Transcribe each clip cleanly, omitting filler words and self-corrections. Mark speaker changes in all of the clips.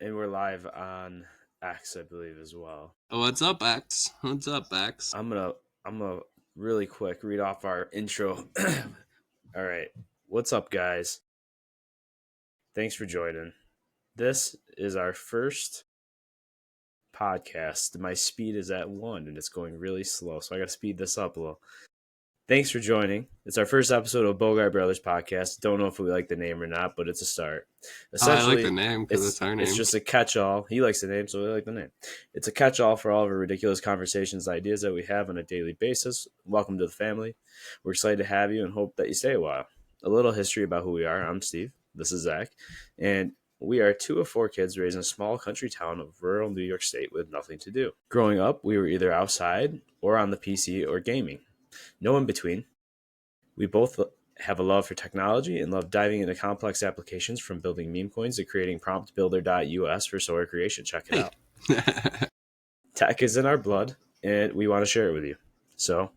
Speaker 1: And we're live on X, I believe, as well.
Speaker 2: What's up, X? What's up, X?
Speaker 1: I'm gonna really quick read off our intro. All right. What's up, guys? Thanks for joining. This is our first podcast. My speed is at 1 and it's going really slow, so I gotta speed this up a little. Thanks for joining. It's our first episode of Bogart Brothers podcast. Don't know if we like the name or not, but it's a start.
Speaker 2: I like the name because it's our name.
Speaker 1: It's just a catch-all. He likes the name, so we like the name. It's a catch-all for all of our ridiculous conversations, ideas that we have on a daily basis. Welcome to the family. We're excited to have you and hope that you stay a while. A little history about who we are. I'm Steve. This is Zach. And we are 2 of 4 kids raised in a small country town of rural New York State with nothing to do. Growing up, we were either outside or on the PC or gaming. No in between. We both have a love for technology and love diving into complex applications, from building meme coins to creating promptbuilder.us for solar creation. Check it out. Tech is in our blood, and we want to share it with you. So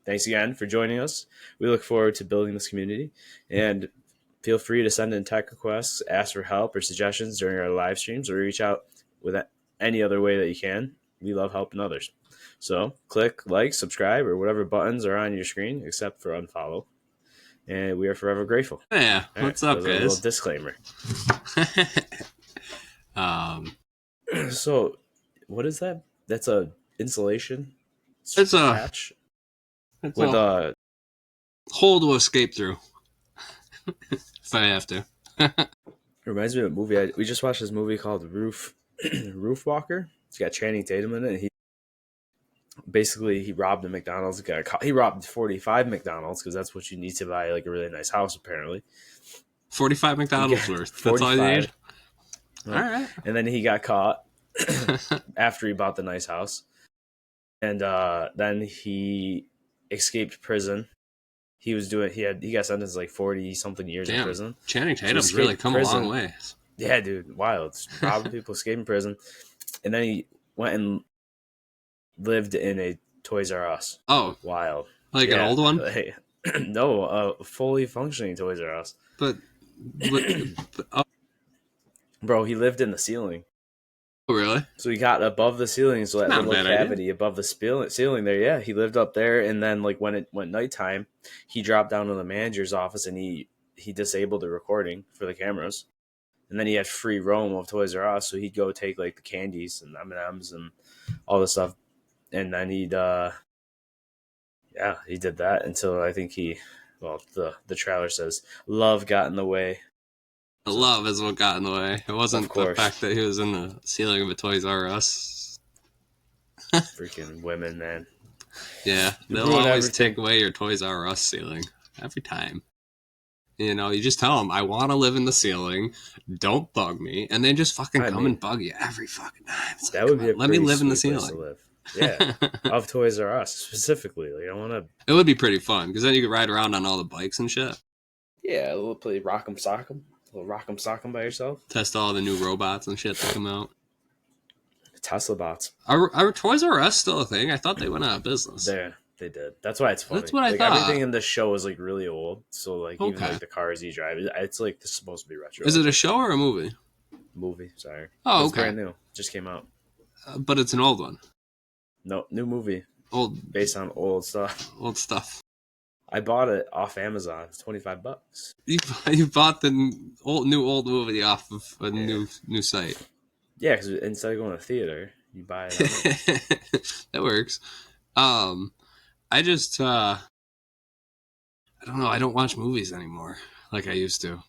Speaker 1: thanks again for joining us. We look forward to building this community, and feel free to send in tech requests, ask for help or suggestions during our live streams, or reach out with any other way that you can. We love helping others. So click like, subscribe, or whatever buttons are on your screen, except for unfollow. And we are forever grateful.
Speaker 2: Yeah, what's up, guys?
Speaker 1: A little disclaimer. So, what is that? That's a insulation.
Speaker 2: It's a
Speaker 1: patch with a
Speaker 2: hole to escape through. If I have to.
Speaker 1: Reminds me of a movie. We just watched this movie called Roof Walker. It's got Channing Tatum in it. He robbed a McDonald's. He robbed 45 McDonald's because that's what you need to buy like a really nice house, apparently.
Speaker 2: 45 McDonald's worth. That's all you need?
Speaker 1: All right. And then he got caught after he bought the nice house. And then he escaped prison. He got sentenced like 40-something years in prison.
Speaker 2: Channing Tatum's really come a long way.
Speaker 1: Yeah, dude. Wild. Robbing people, escaping prison. And then he went and lived in a Toys R Us.
Speaker 2: Oh.
Speaker 1: Wild.
Speaker 2: Like an old one?
Speaker 1: No, a fully functioning Toys R Us.
Speaker 2: But
Speaker 1: bro, he lived in the ceiling.
Speaker 2: Oh, really?
Speaker 1: So he got above the ceiling, so that little cavity above the ceiling there. Yeah, he lived up there, and then like when it went nighttime, he dropped down to the manager's office and he disabled the recording for the cameras, and then he had free roam of Toys R Us. So he'd go take like the candies and M&Ms and all this stuff, and then he did that until I think the trailer says love got in the way.
Speaker 2: Love is what got in the way. It wasn't the fact that he was in the ceiling of a Toys R Us.
Speaker 1: Freaking women, man.
Speaker 2: Yeah, they'll always take away your Toys R Us ceiling. Every time. You know, you just tell them, I want to live in the ceiling. Don't bug me. And they just fucking come and bug you every fucking time. It's
Speaker 1: that would be
Speaker 2: let me live in the ceiling.
Speaker 1: To live. Yeah, of Toys R Us specifically. Like, I want to.
Speaker 2: It would be pretty fun, because then you could ride around on all the bikes and shit.
Speaker 1: Yeah, we'll play Rock'em Sock'em. We'll Rock'em Sock'em by yourself.
Speaker 2: Test all the new robots and shit that come out.
Speaker 1: Tesla bots.
Speaker 2: Are Toys R Us still a thing? I thought they went out of business.
Speaker 1: They did. That's why it's funny.
Speaker 2: That's what I thought.
Speaker 1: Everything in the show is like really old. So like even like the cars you drive, it's like supposed to be retro.
Speaker 2: Is it a show or a movie?
Speaker 1: Movie. Sorry.
Speaker 2: Oh,
Speaker 1: it's brand new. Just came out.
Speaker 2: But it's an old one.
Speaker 1: No, new movie.
Speaker 2: Old,
Speaker 1: based on old stuff.
Speaker 2: Old stuff.
Speaker 1: I bought it off Amazon. It's $25.
Speaker 2: You bought the new old movie off of a new site.
Speaker 1: Yeah, because instead of going to the theater, you buy it.
Speaker 2: That works. I just I don't know. I don't watch movies anymore like I used to.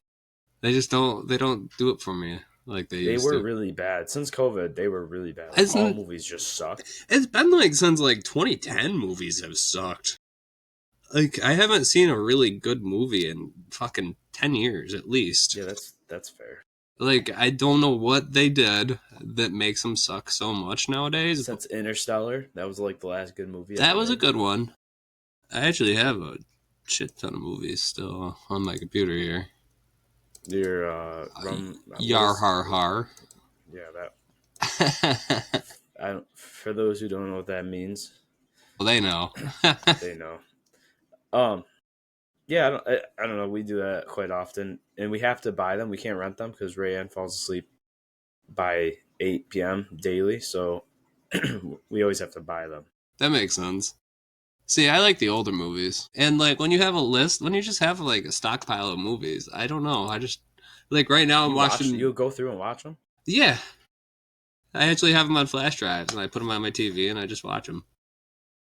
Speaker 2: They just don't. They don't do it for me like they used to.
Speaker 1: They were really bad since COVID. They were really bad. All movies just suck.
Speaker 2: It's been like since like 2010. Movies have sucked. Like, I haven't seen a really good movie in fucking 10 years, at least.
Speaker 1: Yeah, that's fair.
Speaker 2: Like, I don't know what they did that makes them suck so much nowadays.
Speaker 1: Since Interstellar, that was like the last good movie.
Speaker 2: That was a good one. I actually have a shit ton of movies still on my computer here.
Speaker 1: Your
Speaker 2: Yar har har.
Speaker 1: Yeah, that. For those who don't know what that means.
Speaker 2: Well, they know.
Speaker 1: They know. Yeah, I don't know. We do that quite often, and we have to buy them. We can't rent them because Rayanne falls asleep by 8 p.m. daily, so we always have to buy them.
Speaker 2: That makes sense. See, I like the older movies. And, like, when you have a list, when you just have, like, a stockpile of movies, I don't know. I just, like, right now I'm watching...
Speaker 1: You'll go through and watch them?
Speaker 2: Yeah. I actually have them on flash drives, and I put them on my TV, and I just watch them.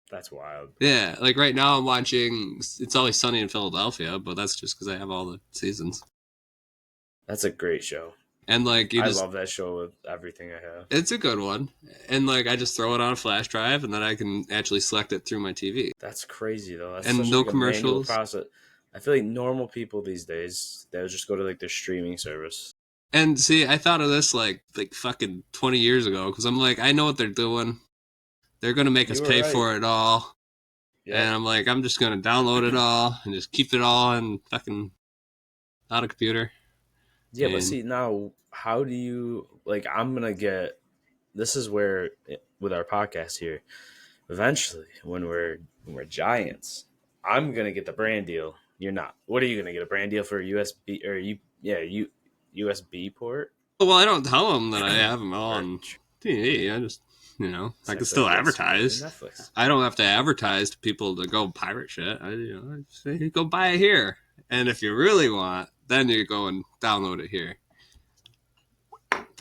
Speaker 1: That's wild.
Speaker 2: Yeah, like, right now I'm watching It's Always Sunny in Philadelphia, but that's just because I have all the seasons.
Speaker 1: That's a great show.
Speaker 2: And, like,
Speaker 1: I love that show with everything I have.
Speaker 2: It's a good one. And, like, I just throw it on a flash drive, and then I can actually select it through my TV.
Speaker 1: That's crazy, though. That's
Speaker 2: and
Speaker 1: such
Speaker 2: no
Speaker 1: like
Speaker 2: commercials.
Speaker 1: Process. I feel like normal people these days, they'll just go to, like, their streaming service.
Speaker 2: And, see, I thought of this, like fucking 20 years ago, because I'm like, I know what they're doing. They're going to make us pay for it all. Yep. And I'm like, I'm just going to download it all and just keep it all on fucking on a computer.
Speaker 1: Yeah, but see, now, how do you, like, I'm going to get, this is where, with our podcast here, eventually, when we're giants, I'm going to get the brand deal. You're not. What are you going to get, a brand deal for a USB, or USB port?
Speaker 2: Well, I don't tell them that I have them all on TV. I just, I can still advertise. Netflix. I don't have to advertise to people to go pirate shit. I say, go buy it here. And if you really want, then you go and download it here.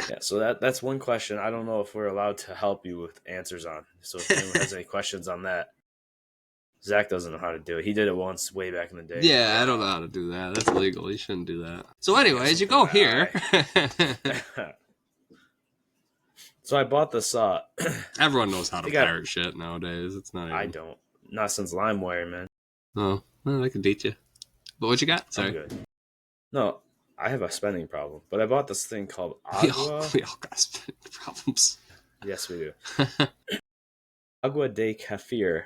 Speaker 1: Yeah, so that's one question. I don't know if we're allowed to help you with answers on. So if anyone has any questions on that, Zach doesn't know how to do it. He did it once way back in the day.
Speaker 2: Yeah, I don't know how to do that. That's illegal. You shouldn't do that. So anyways, you go here.
Speaker 1: So I bought this.
Speaker 2: Everyone knows how to pirate shit nowadays. It's not.
Speaker 1: I don't. Not since LimeWire, man.
Speaker 2: Oh, well, I can teach you. But what you got? Sorry.
Speaker 1: I'm good. No, I have a spending problem. But I bought this thing called Agua.
Speaker 2: We all got spending problems.
Speaker 1: Yes, we do. Agua de Kefir.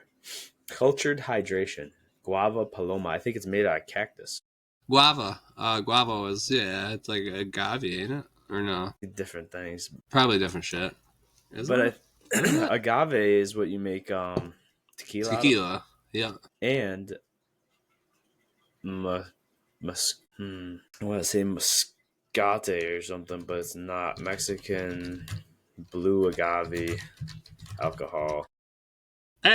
Speaker 1: Cultured hydration. Guava Paloma. I think it's made out of cactus.
Speaker 2: Guava. Guava is, it's like agave, ain't it? Or no?
Speaker 1: Different things.
Speaker 2: Probably different shit.
Speaker 1: But agave is what you make tequila.
Speaker 2: Tequila, yeah.
Speaker 1: And I want to say Moscate or something, but it's not. Mexican blue agave alcohol.
Speaker 2: I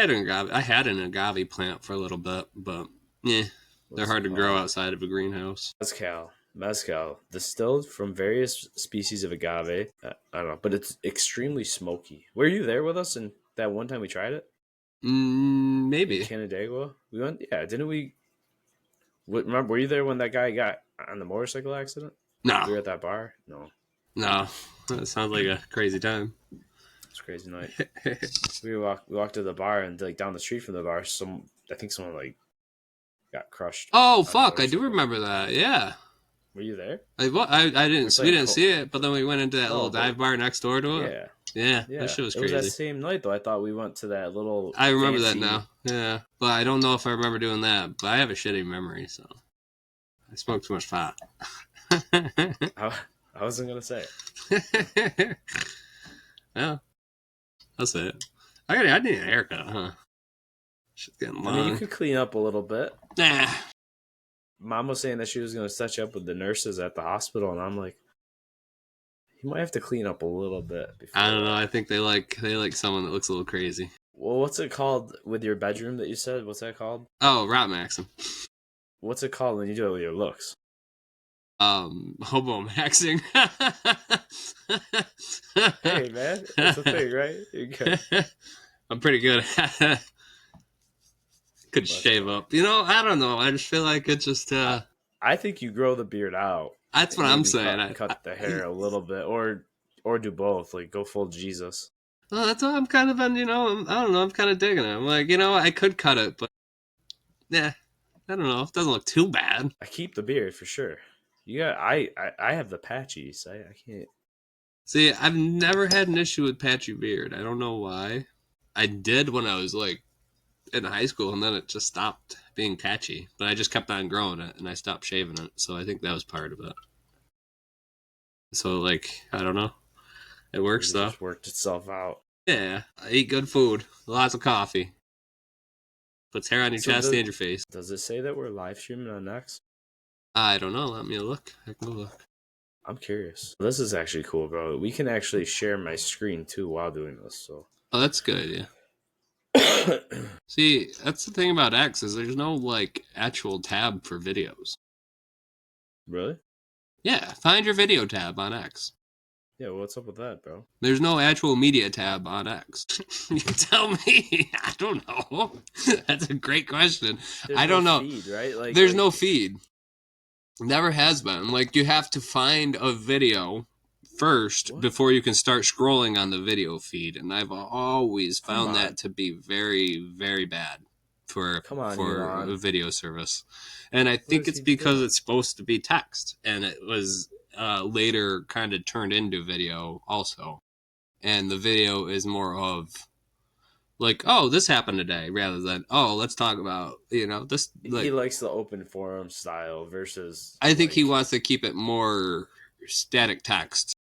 Speaker 2: had an agave plant for a little bit, but they're hard to grow outside of a greenhouse.
Speaker 1: Mezcal, distilled from various species of agave. I don't know, but it's extremely smoky. Were you there with us and that one time we tried it?
Speaker 2: Maybe.
Speaker 1: Canandaigua? We went, didn't we? Remember, were you there when that guy got on the motorcycle accident?
Speaker 2: No.
Speaker 1: We were at that bar? No.
Speaker 2: That sounds like a crazy time.
Speaker 1: It's a crazy night. we walked to the bar, and like down the street from the bar, I think someone like got crushed.
Speaker 2: Oh fuck! I do remember that. Yeah.
Speaker 1: Were you there?
Speaker 2: I didn't. We didn't see it, but then we went into that little dive bar next door to it. Yeah. That shit was crazy.
Speaker 1: It was that same night though. I thought we went to that little.
Speaker 2: I remember that now. Yeah, but I don't know if I remember doing that. But I have a shitty memory, so I smoked too much pot.
Speaker 1: I wasn't gonna say it.
Speaker 2: Yeah, that's it. I need a haircut, huh? Shit's getting long.
Speaker 1: I mean, you could clean up a little bit.
Speaker 2: Nah.
Speaker 1: Mom was saying that she was going to set you up with the nurses at the hospital, and I'm like, you might have to clean up a little bit.
Speaker 2: I don't know. I think they like someone that looks a little crazy.
Speaker 1: Well, what's it called with your bedroom that you said? What's that called?
Speaker 2: Oh, Rot Maxim.
Speaker 1: What's it called when you do it with your looks?
Speaker 2: Hobo maxing.
Speaker 1: Hey, man. It's a thing, right? You're good.
Speaker 2: I'm pretty good at it. Could shave up. I don't know. I just feel like it's just...
Speaker 1: I think you grow the beard out.
Speaker 2: That's what I'm saying.
Speaker 1: Cut the hair a little bit, or do both. Like, go full Jesus.
Speaker 2: Well, that's what I'm kind of been, I don't know. I'm kind of digging it. I'm like, I could cut it, but... Yeah. I don't know. It doesn't look too bad.
Speaker 1: I keep the beard, for sure. I have the patchies. I can't...
Speaker 2: See, I've never had an issue with patchy beard. I don't know why. I did when I was, like, in high school, and then it just stopped being patchy. But I just kept on growing it, and I stopped shaving it. So I think that was part of it. So, like, I don't know. It works, though. It just
Speaker 1: worked itself out.
Speaker 2: Yeah. I eat good food. Lots of coffee. Puts hair on your chest and your face.
Speaker 1: Does it say that we're live streaming on X?
Speaker 2: I don't know. Let me look. I can go look.
Speaker 1: I'm curious. This is actually cool, bro. We can actually share my screen too while doing this. So.
Speaker 2: Oh, that's a good idea. See, that's the thing about X is there's no like actual tab for videos.
Speaker 1: Really?
Speaker 2: Yeah, find your video tab on X.
Speaker 1: Yeah, what's up with that, bro?
Speaker 2: There's no actual media tab on X. You tell me. I don't know. That's a great question.
Speaker 1: There's
Speaker 2: I don't
Speaker 1: no
Speaker 2: know.
Speaker 1: feed, right?
Speaker 2: There's no feed. Never has been. Like, you have to find a video first before you can start scrolling on the video feed, and I've always found that to be very, very bad for a video service. And I think it's because it's supposed to be text, and it was later kind of turned into video also. And the video is more of like, oh, this happened today, rather than, oh, let's talk about, this. Like,
Speaker 1: he likes the open forum style versus.
Speaker 2: I think he wants to keep it more static text.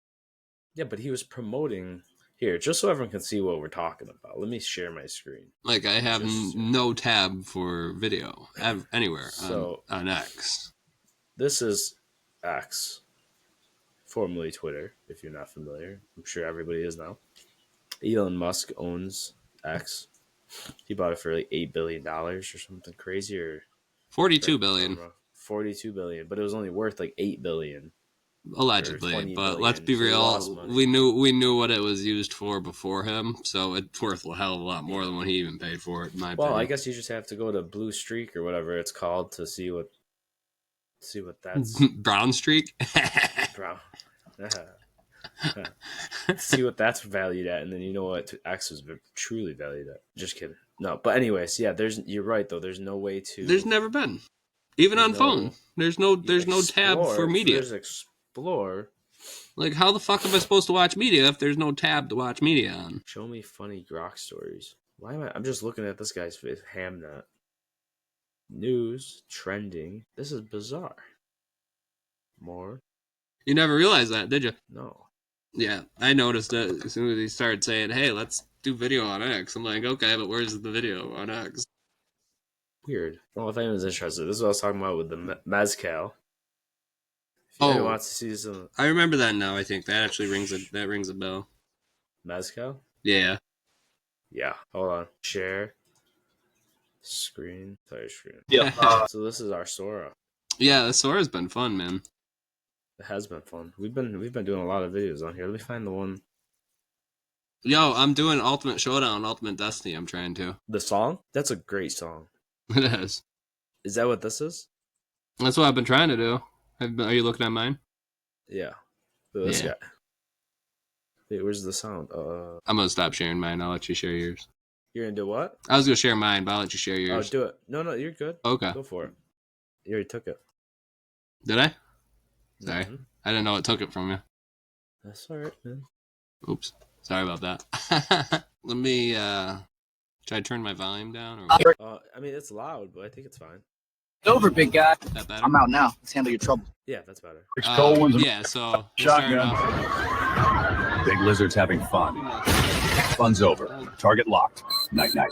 Speaker 1: Yeah, but he was promoting here just so everyone can see what we're talking about. Let me share my screen.
Speaker 2: Like, I have no tab for video anywhere on X.
Speaker 1: This is X, formerly Twitter. If you're not familiar, I'm sure everybody is now. Elon Musk owns X. He bought it for like $8 billion or something crazy, or
Speaker 2: $42 billion.
Speaker 1: $42 billion, but it was only worth like $8 billion.
Speaker 2: Allegedly, but let's be real. We knew what it was used for before him, so it's worth a hell of a lot more than what he even paid for it. In my opinion.
Speaker 1: I guess you just have to go to Blue Streak or whatever it's called to see what that's
Speaker 2: Brown Streak.
Speaker 1: Brown. See what that's valued at, and then you know what X is truly valued at. Just kidding. No, but anyways, yeah. You're right though. There's no way to.
Speaker 2: There's never been, even on phone. There's no tab for media.
Speaker 1: There's Explore.
Speaker 2: Like, how the fuck am I supposed to watch media if there's no tab to watch media on?
Speaker 1: Show me funny grok stories. Why am I? I'm just looking at this guy's face. Hamnet. News trending. This is bizarre. More.
Speaker 2: You never realized that, did you?
Speaker 1: No.
Speaker 2: Yeah, I noticed it as soon as he started saying, hey, let's do video on X. I'm like, okay, but where's the video on X?
Speaker 1: Weird. Well, if anyone's interested, this is what I was talking about with the Mezcal. If anyone wants to see some...
Speaker 2: I remember that now, I think. That actually rings a bell.
Speaker 1: Mezcal?
Speaker 2: Yeah.
Speaker 1: Yeah. Hold on. Share. Screen. Entire screen.
Speaker 3: Yeah.
Speaker 1: So this is our Sora.
Speaker 2: Yeah, the Sora's been fun, man.
Speaker 1: It has been fun. We've been doing a lot of videos on here. Let me find the one.
Speaker 2: Yo, I'm doing Ultimate Showdown, Ultimate Destiny. I'm trying to.
Speaker 1: The song? That's a great song.
Speaker 2: It is.
Speaker 1: Is that what this is?
Speaker 2: That's what I've been trying to do. Are you looking at mine?
Speaker 1: Yeah. This guy. Wait, where's the sound?
Speaker 2: I'm gonna stop sharing mine. I'll let you share yours.
Speaker 1: You're gonna do what?
Speaker 2: I was gonna share mine, but I'll let you share yours.
Speaker 1: Oh, do it. No, you're good.
Speaker 2: Okay.
Speaker 1: Go for it. You already took it.
Speaker 2: Did I? Sorry.
Speaker 1: Mm-hmm.
Speaker 2: I didn't know it took it from you.
Speaker 1: That's alright, man.
Speaker 2: Oops. Sorry about that. Let me, should I turn my volume down? Or...
Speaker 1: I mean, it's loud, but I think it's fine.
Speaker 3: It's over, big guy.
Speaker 2: That better?
Speaker 3: I'm out now. Let's handle your trouble.
Speaker 1: Yeah, that's better.
Speaker 2: Yeah, so... Shotgun.
Speaker 4: Big Lizard's having fun. Fun's over. Target locked. Night-night.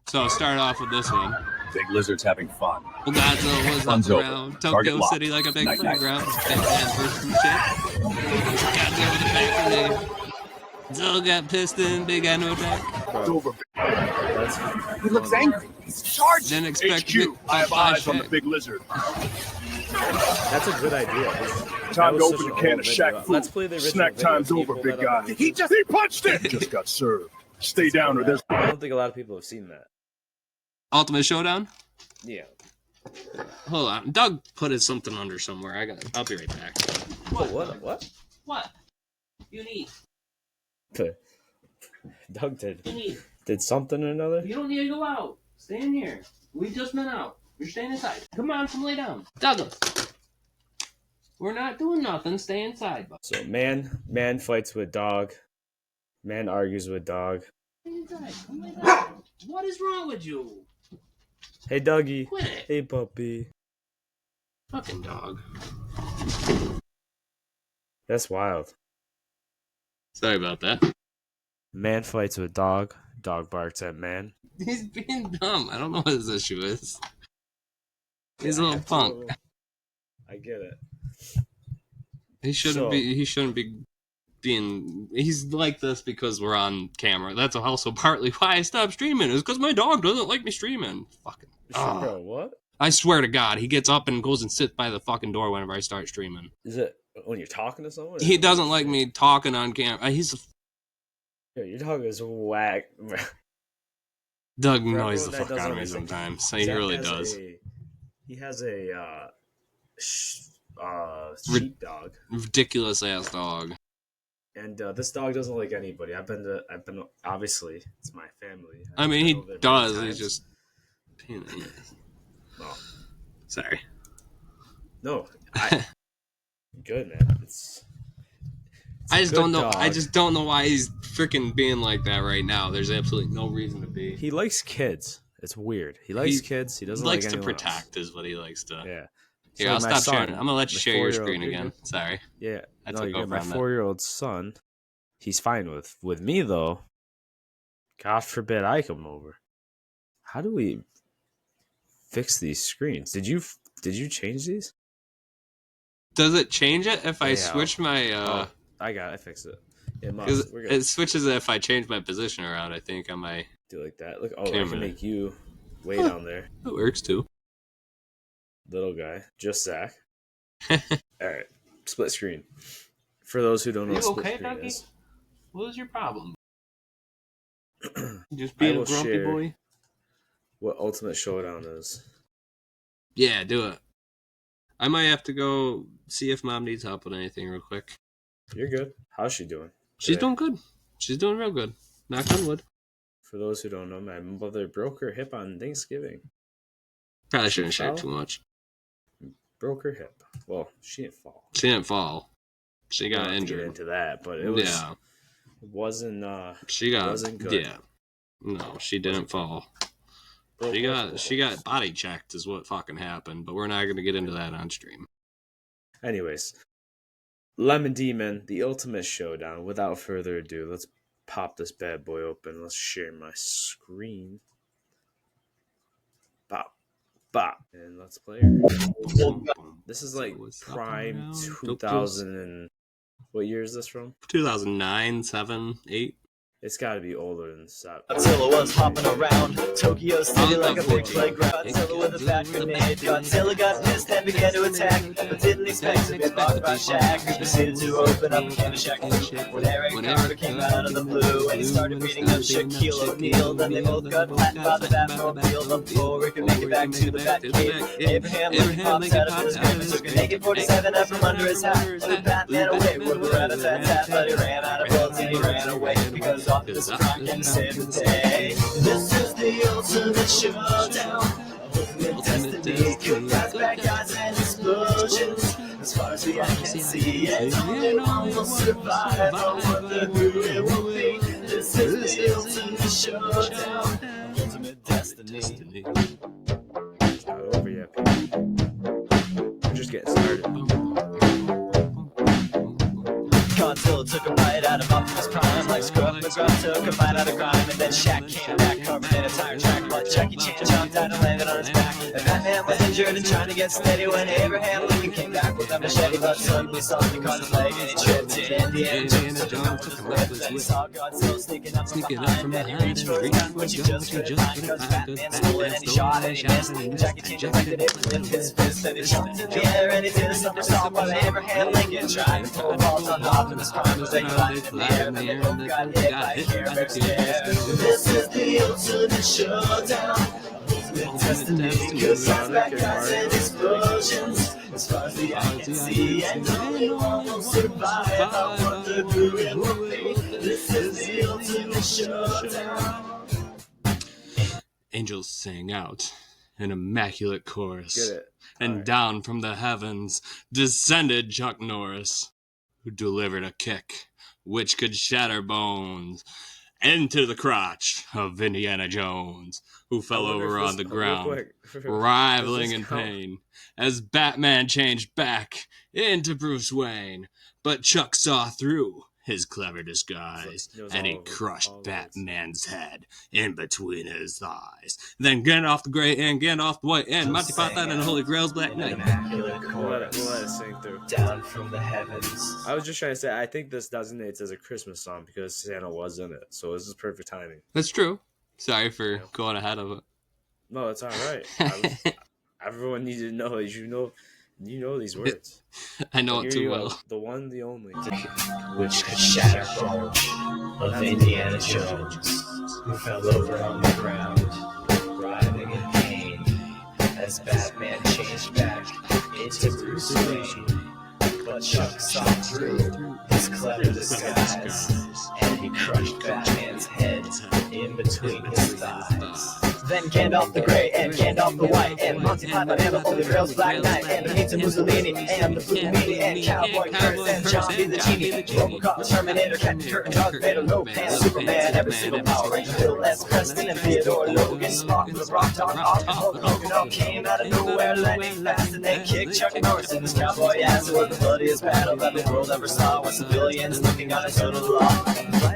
Speaker 2: So start off with this one.
Speaker 4: Big Lizard's having fun.
Speaker 2: Well, Godzilla was
Speaker 4: Fun's
Speaker 2: up
Speaker 4: over.
Speaker 2: around Tokyo City like a big playground. Batman versus some shit. Godzilla with the back grenade. Godzilla got pissed in, big guy no attack.
Speaker 3: It's over. He looks angry. He's charged.
Speaker 2: Didn't expect
Speaker 4: HQ, I have eyes on the Big Lizard.
Speaker 1: That's a good idea.
Speaker 4: Time to open the can of Shaq food.
Speaker 1: Let's play the original
Speaker 4: Snack time's
Speaker 1: video.
Speaker 4: over, big guy. He punched it! Just got served. Stay down or there's...
Speaker 1: I don't think a lot of people have seen that.
Speaker 2: Ultimate Showdown?
Speaker 1: Yeah.
Speaker 2: Hold on. Doug put his something under somewhere. I'll be right back.
Speaker 1: What?
Speaker 2: What? You need?
Speaker 1: Doug did.
Speaker 2: You need?
Speaker 1: Did something or another?
Speaker 2: You don't need to go out. Stay in here. We just been out. You're staying inside. Come on, come lay down. Douglas. We're not doing nothing. Stay inside.
Speaker 1: So man fights with dog. Man argues with dog.
Speaker 2: Stay inside. Come lay down. What is wrong with you?
Speaker 1: Hey, Dougie.
Speaker 2: Quit it.
Speaker 1: Hey, puppy.
Speaker 2: Fucking dog.
Speaker 1: That's wild.
Speaker 2: Sorry about that.
Speaker 1: Man fights with dog. Dog barks at man.
Speaker 2: He's being dumb. I don't know what his issue is. He's a little punk.
Speaker 1: I get it.
Speaker 2: He shouldn't be. He shouldn't be being. He's like this because we're on camera. That's also partly why I stopped streaming. Is because my dog doesn't like me streaming. Fucking.
Speaker 1: Bro, what?
Speaker 2: I swear to God, he gets up and goes and sits by the fucking door whenever I start streaming.
Speaker 1: Is it when you're talking to someone?
Speaker 2: He doesn't like me talking on camera.
Speaker 1: Yo, your dog is whack.
Speaker 2: Doug annoys the fuck out of me sometimes. He really does.
Speaker 1: He has a sheepdog.
Speaker 2: Ridiculous ass dog.
Speaker 1: And this dog doesn't like anybody. I've been obviously it's my family.
Speaker 2: I mean, he does. He's just.
Speaker 1: Oh.
Speaker 2: Sorry.
Speaker 1: No, good man.
Speaker 2: I just don't know. Dog. I just don't know why he's freaking being like that right now. There's absolutely no reason to be.
Speaker 1: He likes kids. It's weird. He likes kids. He doesn't like anyone
Speaker 2: protect
Speaker 1: else.
Speaker 2: Is what he likes to.
Speaker 1: Yeah.
Speaker 2: Here, I'll stop sharing. I'm gonna let you share your screen again. Sorry.
Speaker 1: Yeah. No, my 4-year-old son. He's fine with me though. God forbid I come over. How do we fix these screens? Did you change these?
Speaker 2: Does it change it if I switch my?
Speaker 1: I fixed it. It must.
Speaker 2: It switches it if I change my position around. I think on my.
Speaker 1: Do like that. Look, I can make you way down there.
Speaker 2: It works too.
Speaker 1: Little guy, just Zach. All right, split screen. For those who don't know what split screen is.
Speaker 2: What is your problem? Just being a grumpy boy.
Speaker 1: What Ultimate Showdown is.
Speaker 2: Yeah, do it. I might have to go see if Mom needs help with anything real quick.
Speaker 1: You're good. How's she doing?
Speaker 2: She's doing good. She's doing real good. Knock on wood.
Speaker 1: For those who don't know, my mother broke her hip on Thanksgiving.
Speaker 2: Probably shouldn't share too much.
Speaker 1: Broke her hip. Well, she didn't fall. She got injured. Get into that, but it was. Yeah. It wasn't. Wasn't good.
Speaker 2: Yeah. No, she didn't fall. She got body checked is what fucking happened, but we're not going to get into that on stream.
Speaker 1: Anyways, Lemon Demon, the Ultimate Showdown. Without further ado, let's pop this bad boy open. Let's share my screen. Bop, bop, and let's play her. This is like prime 2000 and what year is this from?
Speaker 2: 2009, 7, 8.
Speaker 1: It's got to be older than 7.
Speaker 5: Godzilla was hopping around Tokyo City like a big playground. Godzilla with a fat grenade. Godzilla got pissed and began to attack, but didn't expect to get mocked by Shaq, who proceeded to open up a shack when Eric Carver came out of the blue and he started beating up Shaquille O'Neal. Then they both got flattened by the Batmobile before Rick could make it back to the Batcave. Abraham Lincoln pops out of his grave and took an AK-47 out from under his hat. Put Batman away with a rat-a-tat-tat, but he ran out of bullets and he ran away because off this rock and save the day. This is the ultimate showdown. Ultimate destiny. Kill guys, bad guys, and explosions. As far as the eye can see, and only one will survive. I wonder who it will be. This is the ultimate showdown. Ultimate destiny.
Speaker 1: It's not over yet, people. We're just getting started.
Speaker 5: Godzilla took a bite out of Optimus Prime, like Scrub McGruff took a bite out of Grime, and then Shaq came back covered in a tire track, but Jackie Chan jumped out and landed on his back. And Batman was injured and trying to get steady when Abraham Lincoln came back with a machete, but suddenly something caught his leg and he tripped. And Indiana Jones took him with his whip, then he saw Godzilla sneaking up from behind, then he reached for his gun, which he just couldn't find, because Batman stole it and he shot and he missed. Jackie Chan deflected it with his fist, then he jumped in the air and he did a somersault while Abraham Lincoln tried to pull balls on Optimus Prime. They glided in the air, and they both got hit by a Care Bear stare. This is the ultimate showdown. Ultimate destiny. Cause bad guys and explosions. As far as the eye can see, and only one will survive. I wonder who it will be. This is the ultimate showdown.
Speaker 2: Angels sang out an immaculate chorus.
Speaker 1: Get it.
Speaker 2: And down from the heavens descended Chuck Norris, who delivered a kick which could shatter bones into the crotch of Indiana Jones, who fell over on the ground, writhing in pain, as Batman changed back into Bruce Wayne. But Chuck saw through his clever disguise,
Speaker 1: It was
Speaker 2: and he
Speaker 1: all
Speaker 2: crushed
Speaker 1: words.
Speaker 2: Batman's head in between his thighs. Then Gandalf the Grey and Gandalf the White and Monty Python and the Holy Grail's Black Knight.
Speaker 1: We'll let it sing through.
Speaker 5: Down from the heavens.
Speaker 1: I was just trying to say, I think this designates as a Christmas song because Santa was in it, so this is perfect timing.
Speaker 2: That's true. Sorry for going ahead of it.
Speaker 1: No, it's all right. Everyone needs to know that you know these words.
Speaker 2: I know it too well.
Speaker 1: The one, the only.
Speaker 5: Which could shatter bones of Indiana Jones, who fell over on the ground, writhing in pain, as Batman changed back into Bruce Wayne. But Chuck saw through his clever disguise, and he crushed Batman's head in between his thighs. Then Gandalf the Grey and Gandalf the White and Monty Python and the Holy Grail's Black Knight and Benito Mussolini and the Blue Meanie and Cowboy Curtis and John B. the Genie, Robocop, Terminator, Captain Kirk, Darth Vader, Lopan, Superman, every single Power Ranger, Bill S. Preston and Theodore Logan, Spock, the Rock Dog, Hulk Hogan all came out of nowhere, lightning fast, and they kicked Chuck Norris in his cowboy ass. It was the bloodiest battle that the world ever saw, with civilians looking on a total law.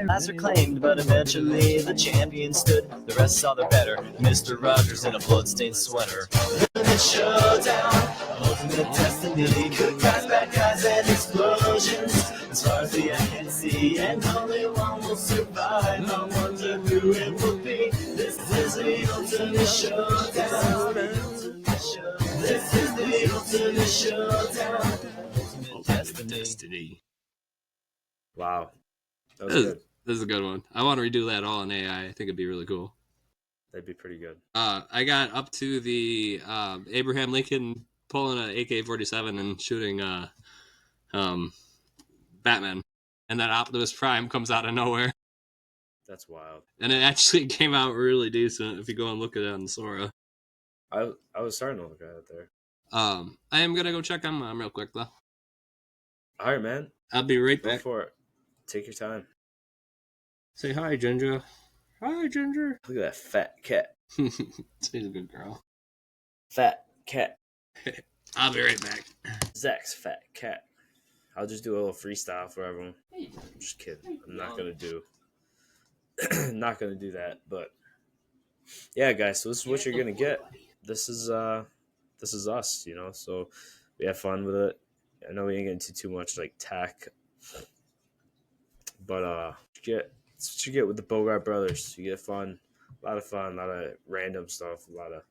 Speaker 5: Lives are claimed, but eventually the champion stood. The rest saw the better. Mr. Rogers in a bloodstained sweater. The showdown, ultimate destiny, good guys, bad guys, and explosions. As far as the eye can see, and only one will survive. I wonder who it will be. This is the ultimate showdown. This is the ultimate showdown. Ultimate destiny.
Speaker 1: Wow. That was good.
Speaker 2: This is a good one. I want to redo that all in AI. I think it'd be really cool.
Speaker 1: That'd be pretty good.
Speaker 2: I got up to the Abraham Lincoln pulling an AK-47 and shooting Batman, and then Optimus Prime comes out of nowhere.
Speaker 1: That's wild.
Speaker 2: And it actually came out really decent if you go and look at it on Sora.
Speaker 1: I was starting to look at it there.
Speaker 2: I am gonna go check on mom real quick though.
Speaker 1: All right, man.
Speaker 2: I'll be right
Speaker 1: Go
Speaker 2: back.
Speaker 1: for it. Take your time.
Speaker 2: Say hi, Ginger. Hi, Ginger.
Speaker 1: Look at that fat cat.
Speaker 2: She's a good girl.
Speaker 1: Fat cat.
Speaker 2: I'll be right back.
Speaker 1: Zach's fat cat. I'll just do a little freestyle for everyone. I'm just kidding. I'm not gonna do that, but yeah, guys, so this is what you're gonna get. This is us, you know, so we have fun with it. I know we ain't getting too much like tech, but it's what you get with the Bogart brothers. You get fun, a lot of random stuff, a lot of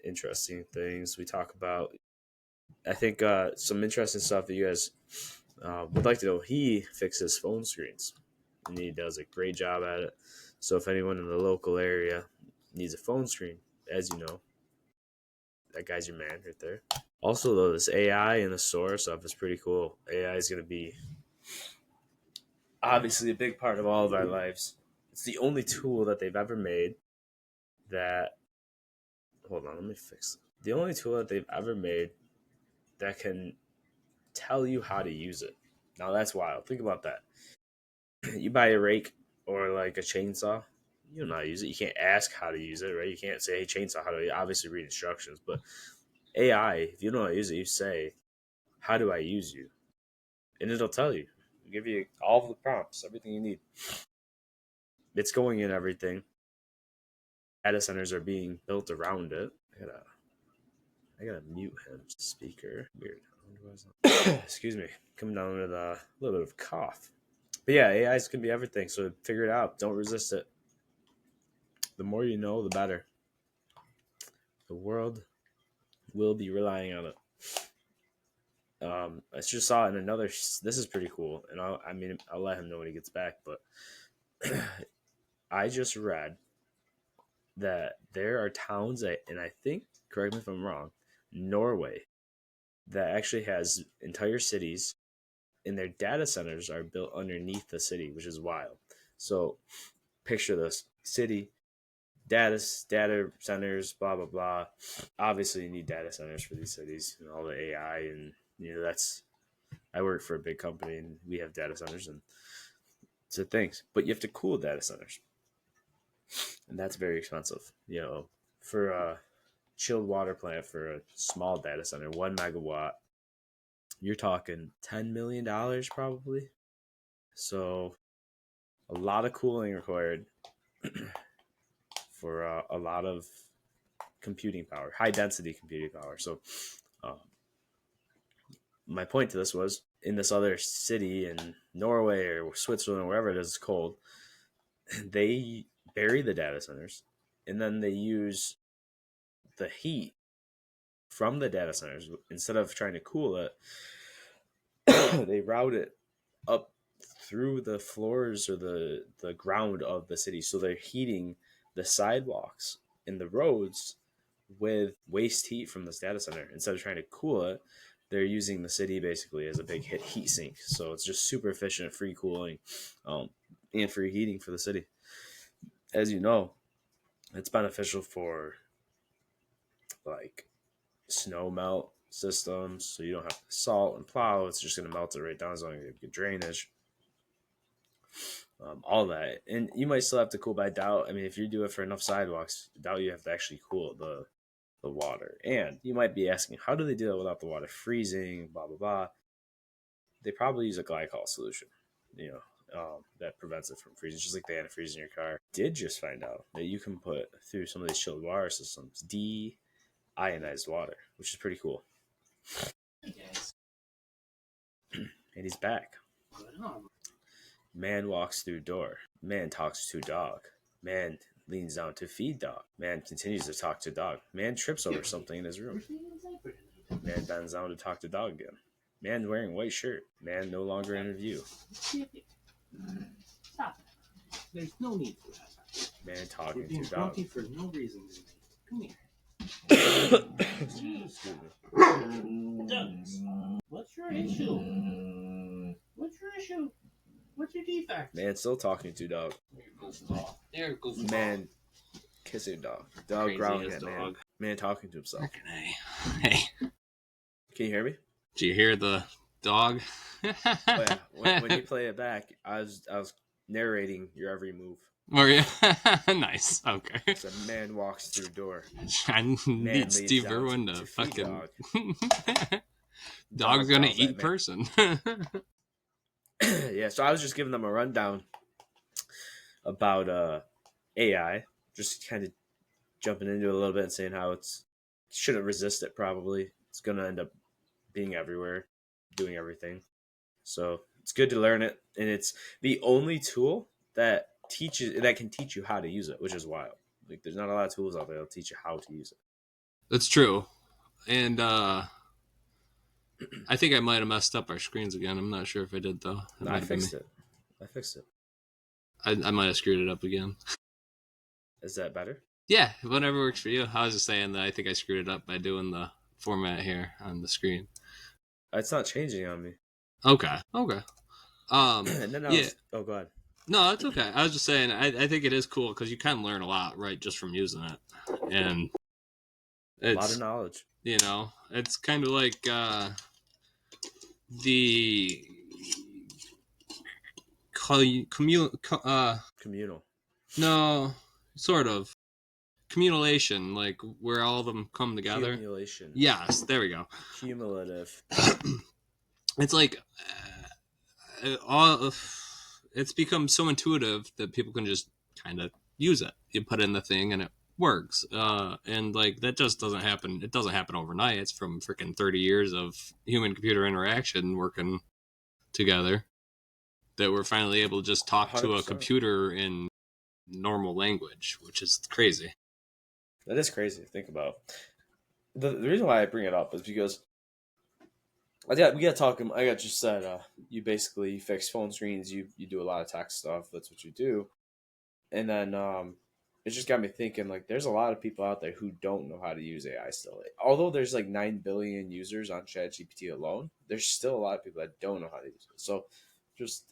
Speaker 1: interesting things we talk about. I think some interesting stuff that you guys would like to know. He fixes phone screens, and he does a great job at it. So if anyone in the local area needs a phone screen, as you know, that guy's your man right there. Also, though, this AI and the Sora stuff is pretty cool. AI is going to be obviously a big part of all of our lives. It's the only tool that they've ever made that... Hold on, let me fix it. The only tool that they've ever made that can tell you how to use it. Now, that's wild. Think about that. You buy a rake or like a chainsaw, you don't know how to use it. You can't ask how to use it, right? You can't say, hey, chainsaw, how do I obviously read instructions? But AI, if you don't know how to use it, you say, how do I use you? And it'll tell you. It'll give you all of the prompts, everything you need. It's going in everything. Data centers are being built around it. I gotta mute him. Speaker. Weird. Excuse me. Coming down with a little bit of cough. But yeah, AI is gonna be everything. So figure it out. Don't resist it. The more you know, the better. The world will be relying on it. I just saw in another. This is pretty cool, and I'll let him know when he gets back. But I just read that there are towns and I think, correct me if I'm wrong, Norway, that actually has entire cities, and their data centers are built underneath the city, which is wild. So picture this city, data centers, blah blah blah. Obviously, you need data centers for these cities and all the AI, and I work for a big company and we have data centers, and it's things. But you have to cool data centers, and that's very expensive. For a chilled water plant for a small data center, 1 megawatt, you're talking $10 million probably. So a lot of cooling required for a lot of computing power, high density computing power. So my point to this was in this other city in Norway or Switzerland or wherever it is, it's cold. They bury the data centers, and then they use the heat from the data centers instead of trying to cool it. They route it up through the floors or the ground of the city, so they're heating the sidewalks and the roads with waste heat from this data center. Instead of trying to cool it, they're using the city basically as a big heat sink. So it's just super efficient, free cooling, and free heating for the city. As you know, it's beneficial for like snow melt systems, so you don't have to salt and plow. It's just going to melt it right down as long as you have good drainage. All that, and you might still have to cool. But I doubt. I mean, if you do it for enough sidewalks, I doubt you have to actually cool the water. And you might be asking, how do they do that without the water freezing? Blah blah blah. They probably use a glycol solution, that prevents it from freezing, just like the antifreeze in your car. Did just find out that you can put through some of these chilled water systems de-ionized water, which is pretty cool. And he's back. Man walks through door. Man talks to dog. Man leans down to feed dog. Man continues to talk to dog. Man trips over something in his room. Man bends down to talk to dog again. Man wearing white shirt. Man no longer in view.
Speaker 3: Stop it. There's no need for that.
Speaker 1: Man talking to dog.
Speaker 3: For no reason. Come here.
Speaker 1: Excuse me.
Speaker 3: Douglas, what's your issue? What's your issue? What's your defect?
Speaker 1: Man still talking to dog.
Speaker 3: There goes the
Speaker 1: Man kissing dog. Dog growling at man. Man talking to himself.
Speaker 2: Hey.
Speaker 1: Can you hear me?
Speaker 2: Did you hear the dog?
Speaker 1: Oh, yeah. When you play it back, I was narrating your every move.
Speaker 2: Were you? Nice. Okay.
Speaker 1: So a man walks through door.
Speaker 2: I need Steve Irwin to fucking. Dog. Dog's gonna eat person.
Speaker 1: Yeah, so I was just giving them a rundown about AI, just kind of jumping into it a little bit and saying how it's shouldn't resist it. Probably it's gonna end up being everywhere, doing everything. So it's good to learn it, and it's the only tool that can teach you how to use it, which is wild. Like there's not a lot of tools out there that'll teach you how to use it.
Speaker 2: That's true, and I think I might have messed up our screens again. I'm not sure if I did though.
Speaker 1: No, I fixed it.
Speaker 2: I might have screwed it up again.
Speaker 1: Is that better?
Speaker 2: Yeah, whatever works for you. I was just saying that I think I screwed it up by doing the format here on the screen.
Speaker 1: It's not changing on me.
Speaker 2: Okay.
Speaker 1: And then oh, go ahead.
Speaker 2: No, it's okay. I was just saying, I think it is cool because you can learn a lot, right, just from using it. And it's,
Speaker 1: a lot of knowledge.
Speaker 2: It's kind of like the
Speaker 1: communal.
Speaker 2: No, sort of. Communalation, like where all of them come together.
Speaker 1: Accumulation.
Speaker 2: Yes, there we go.
Speaker 1: Cumulative.
Speaker 2: It's like it's become so intuitive that people can just kind of use it. You put in the thing and it works. And like that just doesn't happen. It doesn't happen overnight. It's from freaking 30 years of human computer interaction working together that we're finally able to just talk 100%. To a computer in normal language, which is crazy.
Speaker 1: That is crazy to think about. The reason why I bring it up is because we got talking. I got just said you basically fix phone screens. You do a lot of tech stuff. That's what you do. And then it just got me thinking. Like, there's a lot of people out there who don't know how to use AI still. Although there's like 9 billion users on ChatGPT alone, there's still a lot of people that don't know how to use it. So, just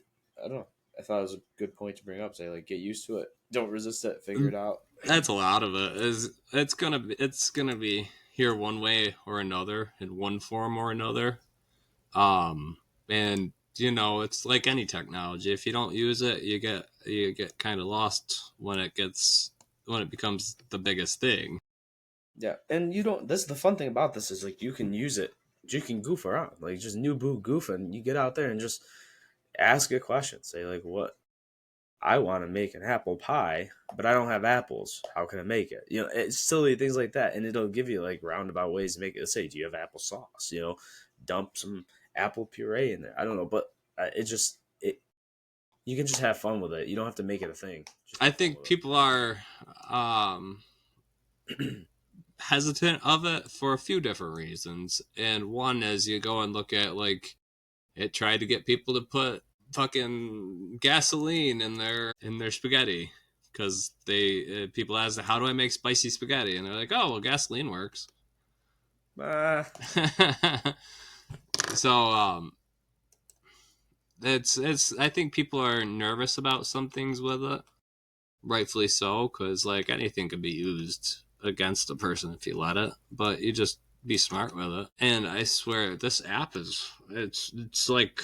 Speaker 1: I don't know. I thought it was a good point to bring up. Say like, get used to it. Don't resist it. Figure it out.
Speaker 2: That's a lot of it. It's gonna be here one way or another, in one form or another. And it's like any technology. If you don't use it, you get kind of lost when it becomes the biggest thing.
Speaker 1: Yeah, and this is the fun thing about this is like you can use it. You can goof around, like just new boo goof, and you get out there and just Ask a question. Say like, what I want to make an apple pie, but I don't have apples. How can I make it? You know, it's silly things like that, and it'll give you like roundabout ways to make it. Say, do you have applesauce? You know, dump some apple puree in there. I don't know, but it just it. You can just have fun with it. You don't have to make it a thing. Just
Speaker 2: I think people are hesitant of it for a few different reasons, and one is you go and look at like it tried to get people to put fucking gasoline in their spaghetti because they people ask how do I make spicy spaghetti, and they're like, oh well, gasoline works. So it's I think people are nervous about some things with it, rightfully so, because like anything could be used against a person if you let it, but you just be smart with it. And I swear this app is it's like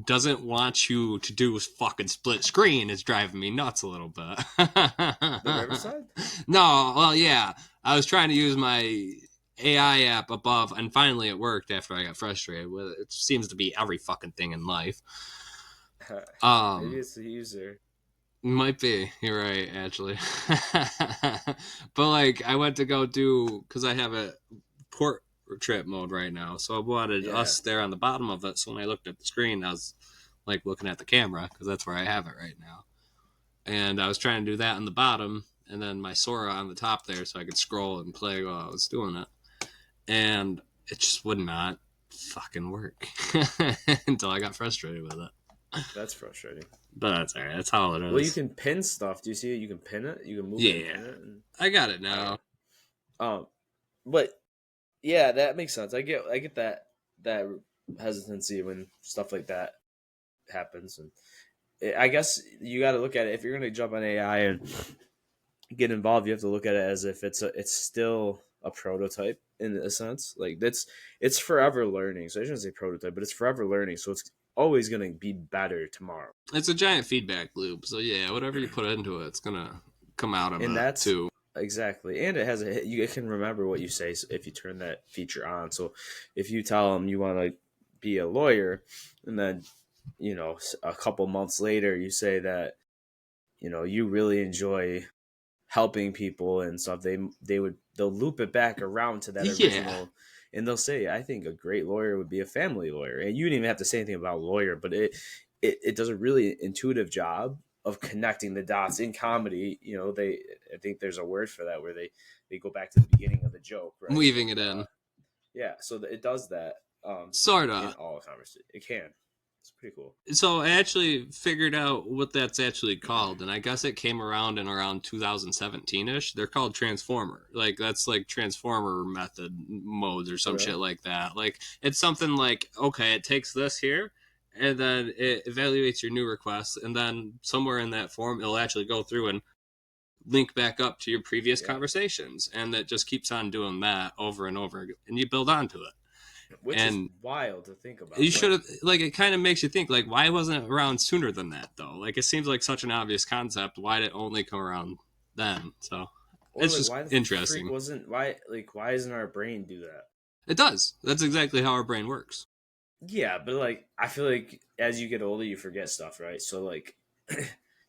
Speaker 2: doesn't want you to do fucking split screen is driving me nuts a little bit.
Speaker 1: The Riverside?
Speaker 2: No, well, yeah. I was trying to use my AI app above, and finally it worked after I got frustrated with it. It seems to be every fucking thing in life.
Speaker 1: Maybe it's the user.
Speaker 2: Might be. You're right, actually. But like, I went to go do because I have a portrait mode right now, so I wanted us there on the bottom of it. So when I looked at the screen, I was like looking at the camera because that's where I have it right now, and I was trying to do that on the bottom, and then my Sora on the top there, so I could scroll and play while I was doing it, and it just would not fucking work until I got frustrated with it.
Speaker 1: That's frustrating.
Speaker 2: But that's alright. That's how it is.
Speaker 1: Well, you can pin stuff. Do you see it? You can pin it. You can move it and pin it. And...
Speaker 2: I got it now.
Speaker 1: But yeah, that makes sense. I get that hesitancy when stuff like that happens, and I guess you got to look at it. If you're going to jump on AI and get involved, you have to look at it as if it's still a prototype in a sense. Like it's forever learning. So I shouldn't say prototype, but it's forever learning. So it's always going to be better tomorrow.
Speaker 2: It's a giant feedback loop. So yeah, whatever you put into it, it's going to come out of it too.
Speaker 1: Exactly. And it can remember what you say if you turn that feature on. So if you tell them you want to be a lawyer, and then, you know, a couple months later you say that, you know, you really enjoy helping people and stuff, they'll loop it back around to that original. And they'll say, I think a great lawyer would be a family lawyer. And you didn't even have to say anything about lawyer, but it does a really intuitive job of connecting the dots in comedy. You know, I think there's a word for that where they go back to the beginning of the joke, right?
Speaker 2: Weaving it in.
Speaker 1: Yeah, so it does that.
Speaker 2: Sort of.
Speaker 1: In all conversation. It can. It's pretty cool.
Speaker 2: So I actually figured out what that's actually called, and I guess it came around in around 2017-ish. They're called Transformer. Like, that's like Transformer method modes or some shit like that. Like, it's something like, okay, it takes this here, and then it evaluates your new requests, and then somewhere in that form, it'll actually go through and link back up to your previous conversations, and it just keeps on doing that over and over, and you build onto it.
Speaker 1: Which is wild to think about.
Speaker 2: You should have, like, it kind of makes you think, like, why wasn't it around sooner than that, though? Like, it seems like such an obvious concept. Why did it only come around then? So, it's just interesting.
Speaker 1: Why doesn't our brain do that?
Speaker 2: It does. That's exactly how our brain works.
Speaker 1: Yeah, but, like, I feel like as you get older, you forget stuff, right? So, like,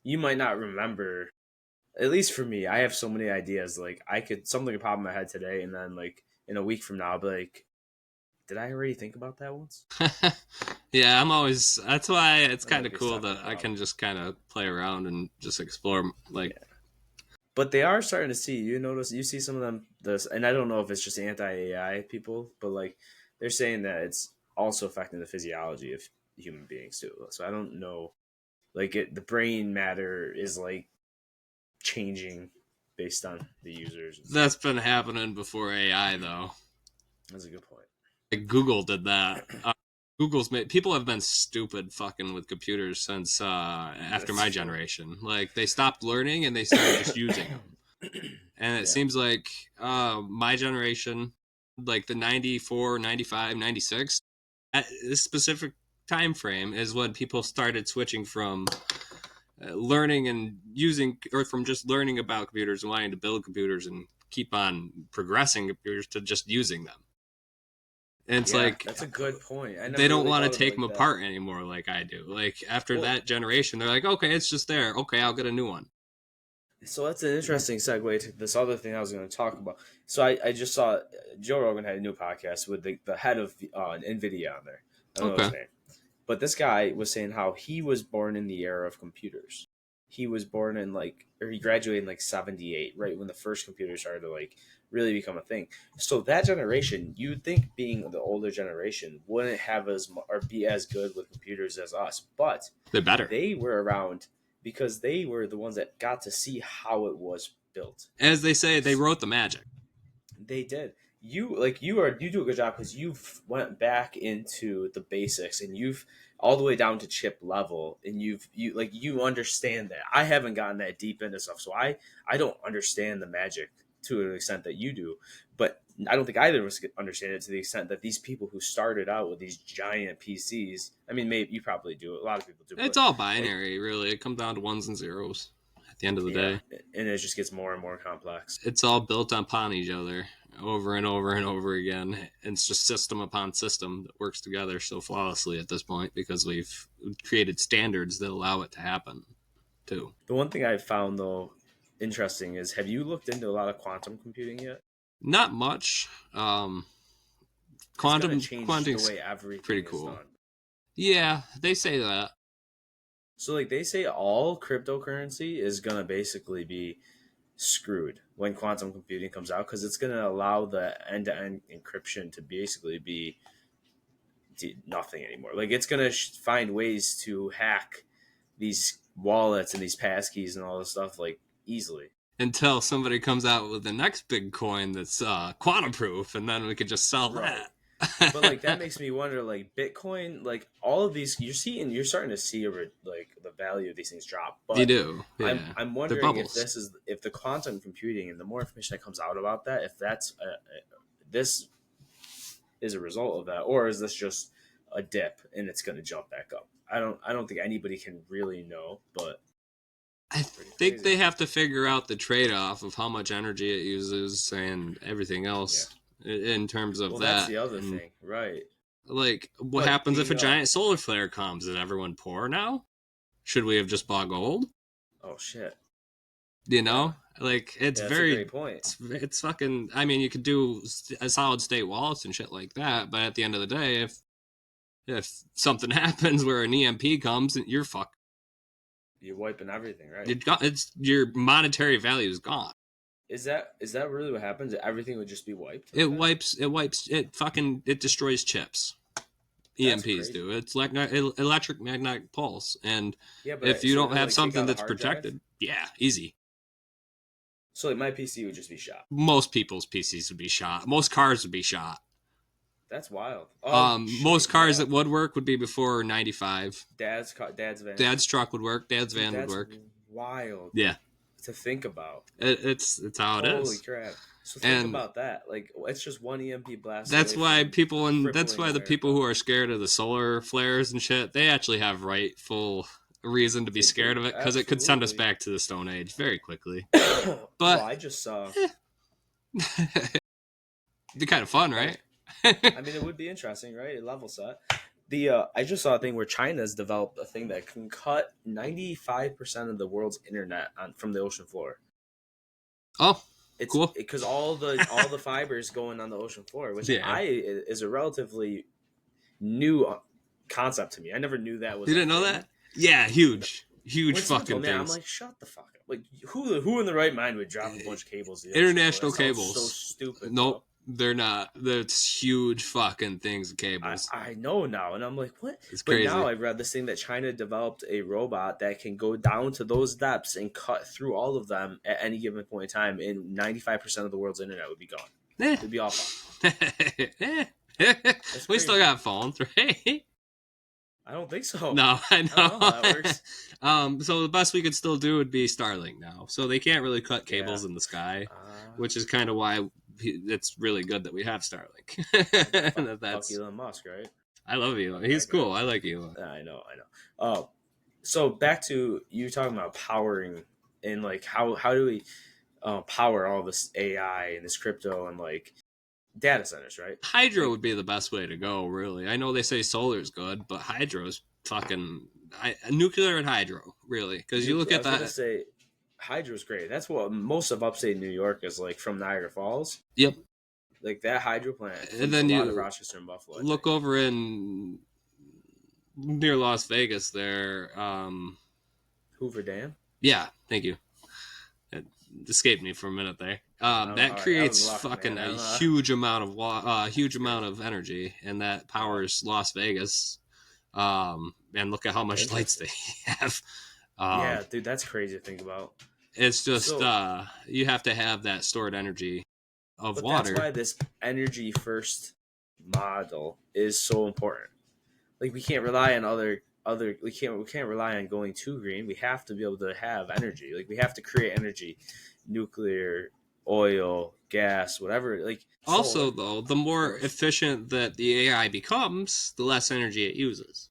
Speaker 1: you might not remember, at least for me, I have so many ideas. Like, something could pop in my head today, and then, like, in a week from now, I'll be like, did I already think about that once?
Speaker 2: Yeah, that's why it's kind of cool that I can just kind of play around and just explore, like. Yeah.
Speaker 1: But they are starting to see, you see some of them, and I don't know if it's just anti-AI people, but like they're saying that it's also affecting the physiology of human beings too. So I don't know, like the brain matter is like changing based on the users.
Speaker 2: That's been happening before AI though.
Speaker 1: That's a good point.
Speaker 2: Google did that. People have been stupid fucking with computers since after my generation. Like, they stopped learning and they started just using them. And it seems like my generation, like the 94, 95, 96, at this specific time frame is when people started switching from learning and using, or from just learning about computers and wanting to build computers and keep on progressing computers to just using them. And it's like
Speaker 1: that's a good point.
Speaker 2: They don't want to take them apart anymore like I do. Like after that generation, they're like, okay, it's just there. Okay, I'll get a new one.
Speaker 1: So that's an interesting segue to this other thing I was going to talk about. So I just saw Joe Rogan had a new podcast with the head of NVIDIA on there. I don't know his name. But this guy was saying how he was born in the era of computers. He was born in he graduated in 78, right when the first computers started to really become a thing. So that generation, you'd think being the older generation wouldn't have or be as good with computers as us, but
Speaker 2: they're better.
Speaker 1: They were around because they were the ones that got to see how it was built.
Speaker 2: As they say, they wrote the magic.
Speaker 1: They did. You do a good job because you've went back into the basics and you've all the way down to chip level and you understand that. I haven't gotten that deep into stuff, so I don't understand the magic to an extent that you do, but I don't think either of us understand it to the extent that these people who started out with these giant PCs. I mean, maybe you probably do. A lot of people do.
Speaker 2: It's all binary, really. It comes down to ones and zeros at the end of the day,
Speaker 1: and it just gets more and more complex.
Speaker 2: It's all built upon each other over and over and over again. It's just system upon system that works together so flawlessly at this point because we've created standards that allow it to happen too.
Speaker 1: The one thing I found though interesting is, have you looked into a lot of quantum computing yet?
Speaker 2: Not much. Quantum
Speaker 1: the way everything
Speaker 2: pretty cool.
Speaker 1: Is done.
Speaker 2: Yeah, they say that.
Speaker 1: So they say all cryptocurrency is gonna basically be screwed when quantum computing comes out because it's gonna allow the end-to-end encryption to basically be nothing anymore. It's gonna find ways to hack these wallets and these passkeys and all this stuff easily.
Speaker 2: Until somebody comes out with the next big coin that's quantum proof, and then we could just sell that.
Speaker 1: But that makes me wonder, Bitcoin, all of these, you're starting to see the value of these things drop. But
Speaker 2: you do. Yeah.
Speaker 1: I'm wondering if the quantum computing and the more information that comes out about that, if that's this is a result of that, or is this just a dip and it's going to jump back up? I don't think anybody can really know, but
Speaker 2: I think they have to figure out the trade-off of how much energy it uses and everything else in terms of that.
Speaker 1: That's the other thing, right?
Speaker 2: What happens if a giant solar flare comes? Is everyone poor now? Should we have just bought gold?
Speaker 1: Oh, shit.
Speaker 2: It's
Speaker 1: that's
Speaker 2: very...
Speaker 1: a great point.
Speaker 2: It's fucking... I mean, you could do a solid-state wallets and shit like that, but at the end of the day, if something happens where an EMP comes, you're fucked.
Speaker 1: You're wiping everything, right?
Speaker 2: It's your monetary value is gone.
Speaker 1: Is that really what happens? Everything would just be wiped?
Speaker 2: It destroys chips. EMPs do. It's like electric magnetic pulse. And if you don't have something that's protected, easy.
Speaker 1: So my PC would just be shot.
Speaker 2: Most people's PCs would be shot. Most cars would be shot.
Speaker 1: That's wild.
Speaker 2: Most cars that would work would be before 95.
Speaker 1: Dad's van.
Speaker 2: Dad's truck would work. Dad's van would work.
Speaker 1: Wild.
Speaker 2: Yeah.
Speaker 1: To think about.
Speaker 2: It's how it is.
Speaker 1: Holy crap. So think about that. It's just one EMP blast.
Speaker 2: That's why the people who are scared of the solar flares and shit, they actually have rightful reason to be scared of it because it could send us back to the Stone Age very quickly. But
Speaker 1: I just saw.
Speaker 2: It'd be kind of fun, right?
Speaker 1: I mean, it would be interesting, right? A level set. I just saw a thing where China's developed a thing that can cut 95% of the world's internet from the ocean floor.
Speaker 2: Oh, it's cool.
Speaker 1: Because all the fibers going on the ocean floor, which is a relatively new concept to me. I never knew that was.
Speaker 2: You didn't know that? Yeah, huge fucking things.
Speaker 1: I'm like, shut the fuck up! Who in the right mind would drop a bunch of cables?
Speaker 2: International cables.
Speaker 1: So stupid.
Speaker 2: Nope. They're not. That's huge fucking things of cables.
Speaker 1: I know now, and I'm like, what?
Speaker 2: It's crazy.
Speaker 1: But now I've read this thing that China developed a robot that can go down to those depths and cut through all of them at any given point in time, and 95% of the world's internet would be gone. It'd be all fine.
Speaker 2: We still got phones, right?
Speaker 1: I don't think so.
Speaker 2: No, I know.
Speaker 1: I don't know how that works.
Speaker 2: So the best we could still do would be Starlink now. So they can't really cut cables in the sky, which is kind of why it's really good that we have Starlink.
Speaker 1: Fuck Elon Musk, right?
Speaker 2: I love Elon. He's cool. I like Elon.
Speaker 1: I know. So back to you talking about powering and how do we power all this AI and this crypto and data centers, right?
Speaker 2: Hydro would be the best way to go, really. I know they say solar's good, but hydro's fucking nuclear and hydro, really. Because you look
Speaker 1: I
Speaker 2: at
Speaker 1: was gonna
Speaker 2: that.
Speaker 1: say hydro's great. That's what most of upstate New York is like from Niagara Falls.
Speaker 2: Yep.
Speaker 1: Like that hydro plant
Speaker 2: And
Speaker 1: feeds a
Speaker 2: then
Speaker 1: lot of
Speaker 2: you
Speaker 1: Rochester and Buffalo.
Speaker 2: look over in near Las Vegas there.
Speaker 1: Hoover Dam.
Speaker 2: Yeah, thank you. It escaped me for a minute there. That creates fucking a huge amount of huge amount of energy, and that powers Las Vegas. And look at how much lights they have.
Speaker 1: Yeah, dude, that's crazy to think about.
Speaker 2: It's just you have to have that stored energy of water.
Speaker 1: That's why this energy first model is so important. Like we can't rely on other we can't rely on going too green. We have to be able to have energy. Like we have to create energy, nuclear, oil, gas, whatever. Like
Speaker 2: also though, the more efficient that the AI becomes, the less energy it uses.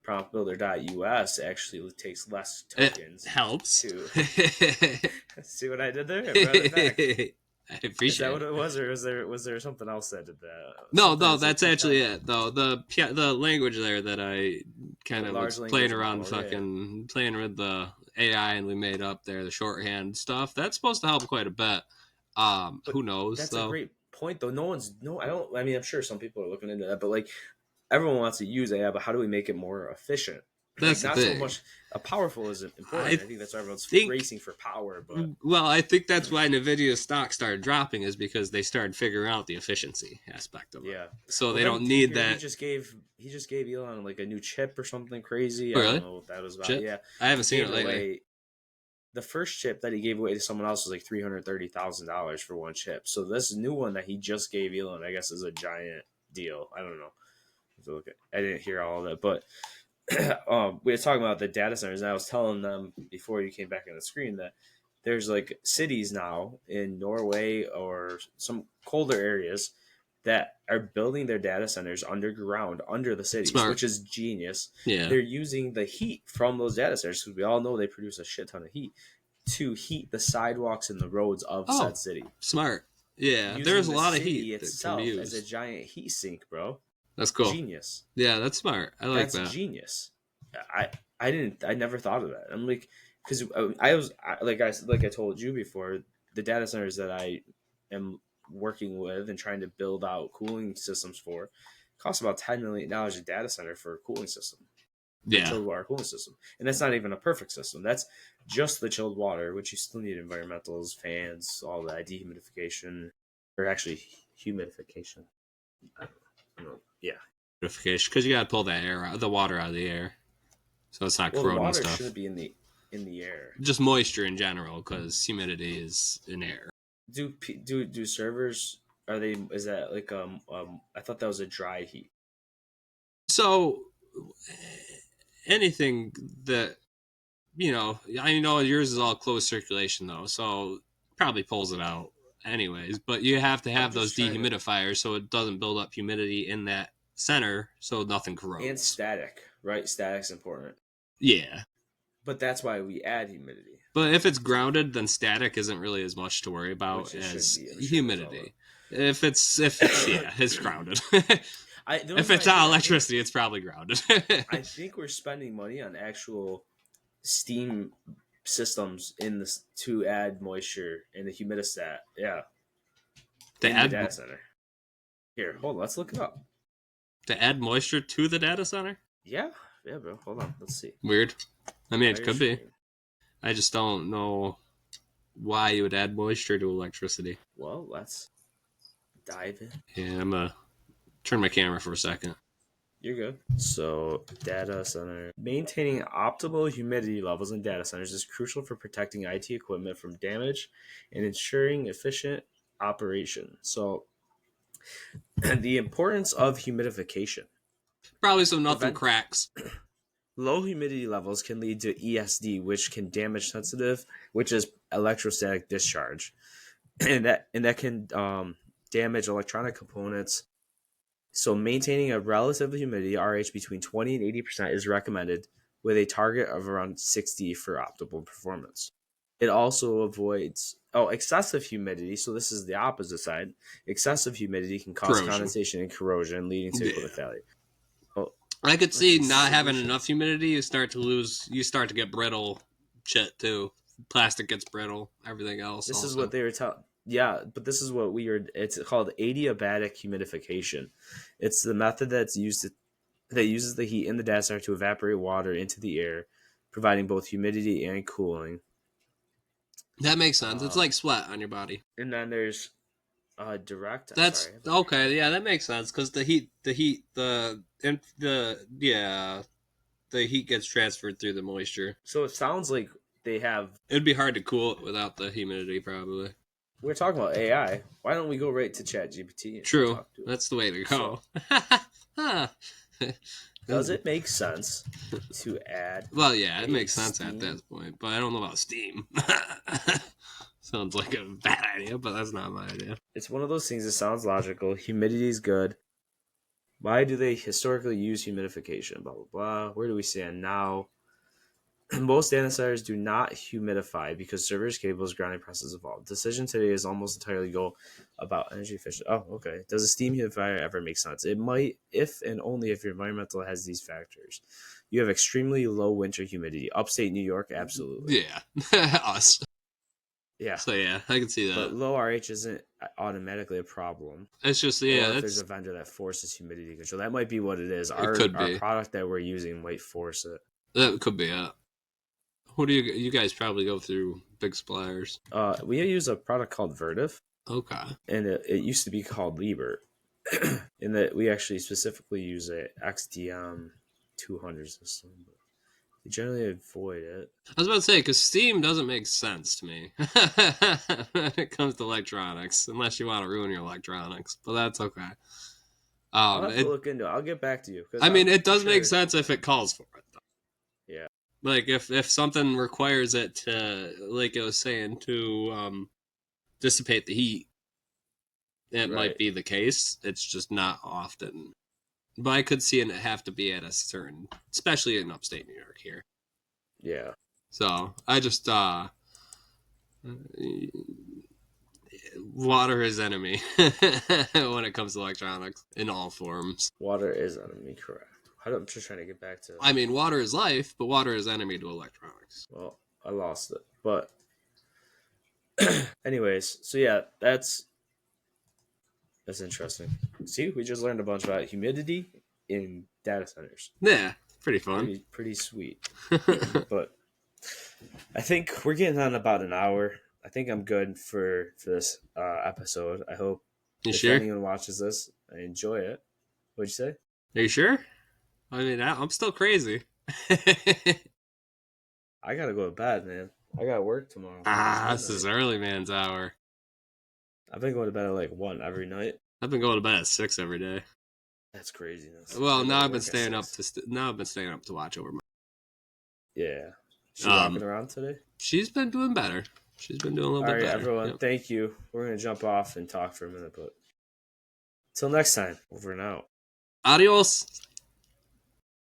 Speaker 1: PromptBuilder.us actually takes less tokens.
Speaker 2: It helps.
Speaker 1: See what I did there? I brought it back.
Speaker 2: I appreciate.
Speaker 1: Is that what it was, or was there something else that did that?
Speaker 2: No, that's actually it. Though the language there that I kind of was playing around, playing with the AI, and we made up there the shorthand stuff. That's supposed to help quite a bit. Who knows?
Speaker 1: That's a great point, though. I mean, I'm sure some people are looking into that, but like everyone wants to use AI, but how do we make it more efficient?
Speaker 2: That's
Speaker 1: like,
Speaker 2: not
Speaker 1: so much. Powerful is important. I think that's why everyone's racing for power. But
Speaker 2: well, I think that's why Nvidia's stock started dropping is because they started figuring out the efficiency aspect of it.
Speaker 1: Yeah.
Speaker 2: So they don't need that.
Speaker 1: He just gave Elon like a new chip or something crazy.
Speaker 2: Oh, really?
Speaker 1: I don't know what that was about.
Speaker 2: Chip?
Speaker 1: Yeah,
Speaker 2: I haven't seen it lately.
Speaker 1: The first chip that he gave away to someone else was like $330,000 for one chip. So this new one that he just gave Elon, I guess, is a giant deal. I don't know. I didn't hear all of that, but we were talking about the data centers, and I was telling them before you came back on the screen that there's like cities now in Norway or some colder areas that are building their data centers underground under the cities, which is genius.
Speaker 2: Yeah,
Speaker 1: they're using the heat from those data centers because we all know they produce a shit ton of heat to heat the sidewalks and the roads of said city.
Speaker 2: Smart. Yeah, there's a lot of heat
Speaker 1: itself as a giant heat sink, bro.
Speaker 2: That's cool.
Speaker 1: Genius.
Speaker 2: Yeah, that's smart. I like that.
Speaker 1: That's genius. I never thought of that. I'm like, because I told you before, the data centers that I am working with and trying to build out cooling systems for cost about $10 million a data center for a cooling system.
Speaker 2: Yeah,
Speaker 1: chilled water cooling system, and that's not even a perfect system. That's just the chilled water, which you still need environmentals, fans, all that, dehumidification, or actually humidification. I don't know. Yeah,
Speaker 2: humidification, because you got to pull the water out of the air, so it's not corroding
Speaker 1: water
Speaker 2: stuff.
Speaker 1: Shouldn't be in the air.
Speaker 2: Just moisture in general, because humidity is in air.
Speaker 1: Do servers? Are they? Is that like I thought that was a dry heat.
Speaker 2: So anything that I know yours is all closed circulation though, so probably pulls it out anyways. But you have to have those dehumidifiers so it doesn't build up humidity in that center, so nothing corrodes.
Speaker 1: And static, right? Static's important.
Speaker 2: Yeah.
Speaker 1: But that's why we add humidity.
Speaker 2: But if it's grounded, then static isn't really as much to worry about as humidity. If it's grounded. If it's not electricity, it's probably grounded.
Speaker 1: I think we're spending money on actual steam systems to add moisture in the humidistat. Yeah.
Speaker 2: To add
Speaker 1: the data center. Here, hold on. Let's look it up.
Speaker 2: To add moisture to the data center?
Speaker 1: Yeah, bro. Hold on. Let's see.
Speaker 2: Weird. I mean, it could be. I just don't know why you would add moisture to electricity.
Speaker 1: Well, let's dive in.
Speaker 2: Yeah, I'm gonna turn my camera for a second.
Speaker 1: You're good. So, data center. Maintaining optimal humidity levels in data centers is crucial for protecting IT equipment from damage and ensuring efficient operation. So, the importance of humidification.
Speaker 2: Probably so nothing cracks.
Speaker 1: Low humidity levels can lead to ESD, which can damage which is electrostatic discharge, and that can damage electronic components. So maintaining a relative humidity RH between 20 and 80% is recommended, with a target of around 60 for optimal performance. It also avoids excessive humidity. So this is the opposite side. Excessive humidity can cause
Speaker 2: Corrosion.
Speaker 1: condensation and corrosion, leading to equipment failure. Oh,
Speaker 2: I could see not having
Speaker 1: solution.
Speaker 2: enough humidity, you start to get brittle shit too. Plastic gets brittle, everything else.
Speaker 1: This
Speaker 2: also.
Speaker 1: is what they were telling. Yeah, but this is what it's called adiabatic humidification. It's the method that uses the heat in the data center to evaporate water into the air, providing both humidity and cooling.
Speaker 2: That makes sense. It's like sweat on your body.
Speaker 1: And then there's direct.
Speaker 2: Okay. Yeah, that makes sense because the heat gets transferred through the moisture.
Speaker 1: So it sounds like they have.
Speaker 2: It'd be hard to cool it without the humidity, probably.
Speaker 1: We're talking about AI. Why don't we go right to ChatGPT?
Speaker 2: True, that's the way to go.
Speaker 1: So, does it make sense to add?
Speaker 2: Well, yeah, it makes sense at that point, but I don't know about Steam. Sounds like a bad idea, but that's not my idea.
Speaker 1: It's one of those things that sounds logical. Humidity is good. Why do they historically use humidification? Blah, blah, blah. Where do we stand now? Most data centers do not humidify because servers, cables, grounding presses evolved. Decision today is almost entirely go about energy efficient. Oh, okay. Does a steam humidifier ever make sense? It might, if and only if your environmental has these factors. You have extremely low winter humidity. Upstate New York, absolutely.
Speaker 2: Yeah, us.
Speaker 1: Yeah.
Speaker 2: So yeah, I can see that.
Speaker 1: But low RH isn't automatically a problem.
Speaker 2: It's just
Speaker 1: if there's a vendor that forces humidity control, that might be what it is. Our product that we're using might force it.
Speaker 2: That could be it. Who do you guys probably go through big suppliers?
Speaker 1: We use a product called Vertiv.
Speaker 2: Okay.
Speaker 1: And it used to be called Liebert. In that we actually specifically use a XDM 200 system. But we generally avoid it.
Speaker 2: I was about to say, because Steam doesn't make sense to me when it comes to electronics, unless you want to ruin your electronics. But that's okay.
Speaker 1: I'll have to look into it. I'll get back to you.
Speaker 2: I mean, it does make sense if it calls for it, though.
Speaker 1: Yeah.
Speaker 2: Like, if something requires it to, like I was saying, to dissipate the heat, it might be the case. It's just not often. But I could see it have to be at a certain, especially in upstate New York here.
Speaker 1: Yeah.
Speaker 2: So, I just, water is enemy when it comes to electronics in all forms.
Speaker 1: Water is enemy, correct. I'm just trying to get back to.
Speaker 2: I mean, water is life, but water is enemy to electronics.
Speaker 1: Well, I lost it, but anyways, so yeah, that's interesting. See, we just learned a bunch about humidity in data centers.
Speaker 2: Yeah, pretty fun.
Speaker 1: Pretty sweet. But I think we're getting on about an hour. I think I'm good for this episode. I hope if anyone watches this, I enjoy it. What'd you say?
Speaker 2: Are you sure? I mean, I'm still crazy.
Speaker 1: I gotta go to bed, man. I got work tomorrow.
Speaker 2: This is early man's hour.
Speaker 1: I've been going to bed at like 1 every night.
Speaker 2: I've been going to bed at 6 every day.
Speaker 1: That's craziness.
Speaker 2: Well, now I've been staying up to watch over my.
Speaker 1: Yeah. She walking around today?
Speaker 2: She's been doing better. She's been doing a little bit better.
Speaker 1: All right, everyone. Thank you. We're gonna jump off and talk for a minute, but till next time. Over and out.
Speaker 2: Adios.